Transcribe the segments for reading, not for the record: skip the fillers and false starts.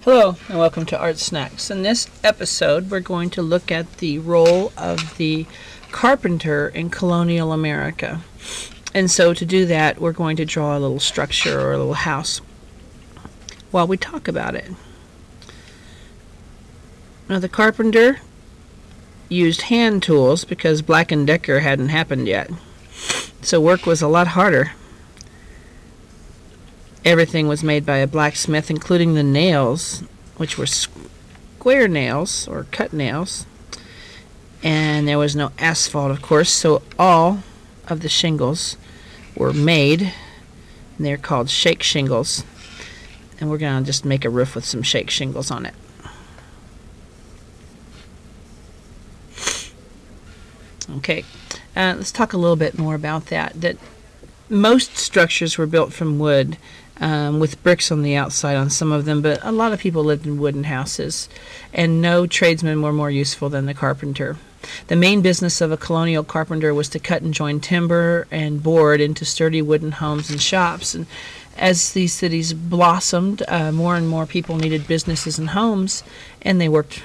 Hello and welcome to Art Snacks. In this episode we're going to look at the role of the carpenter in colonial America. And so to do that we're going to draw a little structure or a little house while we talk about it. Now the carpenter used hand tools because Black & Decker hadn't happened yet. So work was a lot harder. Everything was made by a blacksmith, including the nails, which were square nails or cut nails. And there was no asphalt, of course, so all of the shingles were made, and they're called shake shingles. And we're going to just make a roof with some shake shingles on it. Okay, let's talk a little bit more about that. Most structures were built from wood, with bricks on the outside on some of them, but a lot of people lived in wooden houses, and no tradesmen were more useful than the carpenter. The main business of a colonial carpenter was to cut and join timber and board into sturdy wooden homes and shops. And as these cities blossomed, more and more people needed businesses and homes, and they worked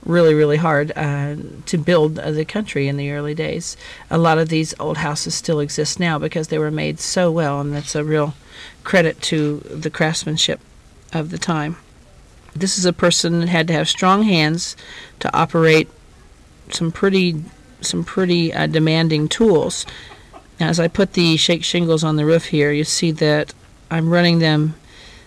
really hard to build the country in the early days. A lot of these old houses still exist now because they were made so well, and that's a real credit to the craftsmanship of the time. This is a person that had to have strong hands to operate some pretty demanding tools. Now, as I put the shake shingles on the roof here, you see that I'm running them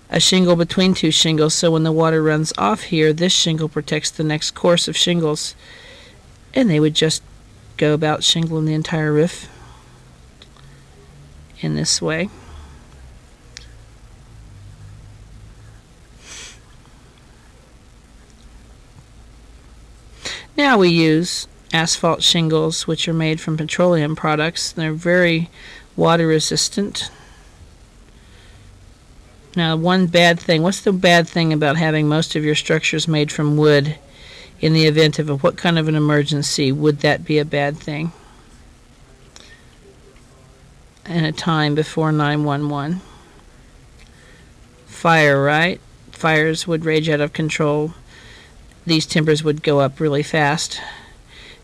a shingle between two shingles, so when the water runs off here, this shingle protects the next course of shingles, and they would just go about shingling the entire roof in this way. Now we use asphalt shingles, which are made from petroleum products. They're very water resistant. Now, one bad thing, what's the bad thing about having most of your structures made from wood? In the event of what kind of an emergency would that be a bad thing? In a time before 911. Fire, right? Fires would rage out of control. These timbers would go up really fast.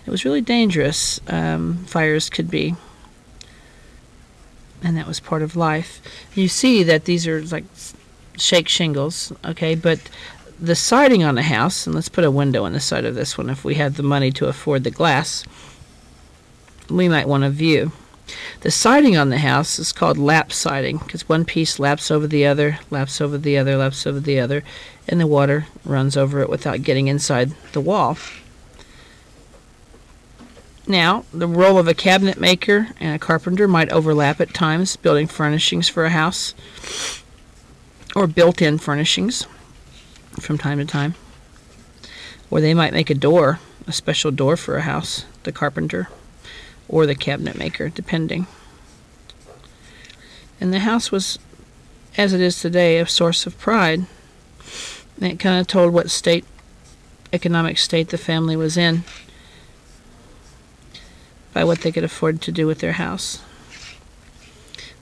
It was really dangerous. Fires could be. And that was part of life. You see that these are like shake shingles, okay, but the siding on the house, and let's put a window on the side of this one if we had the money to afford the glass, we might want to view. The siding on the house is called lap siding because one piece laps over the other, laps over the other, laps over the other, and the water runs over it without getting inside the wall. Now, the role of a cabinet maker and a carpenter might overlap at times, building furnishings for a house or built-in furnishings from time to time. Or they might make a door, a special door for a house, the carpenter or the cabinet maker, depending. And the house was, as it is today, a source of pride. And it kind of told what economic state the family was in by what they could afford to do with their house.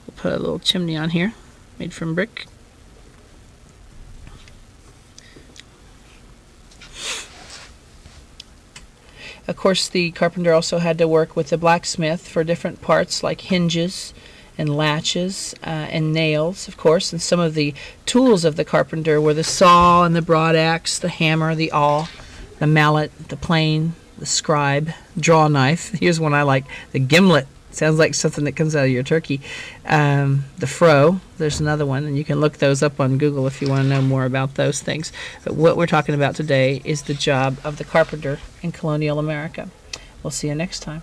We'll put a little chimney on here, made from brick. Of course, the carpenter also had to work with the blacksmith for different parts like hinges and latches and nails, of course. And some of the tools of the carpenter were the saw and the broad axe, the hammer, the awl, the mallet, the plane, the scribe, draw knife. Here's one I like, the gimlet. Sounds like something that comes out of your turkey. The froe, there's another one, and you can look those up on Google if you want to know more about those things. But what we're talking about today is the job of the carpenter in colonial America. We'll see you next time.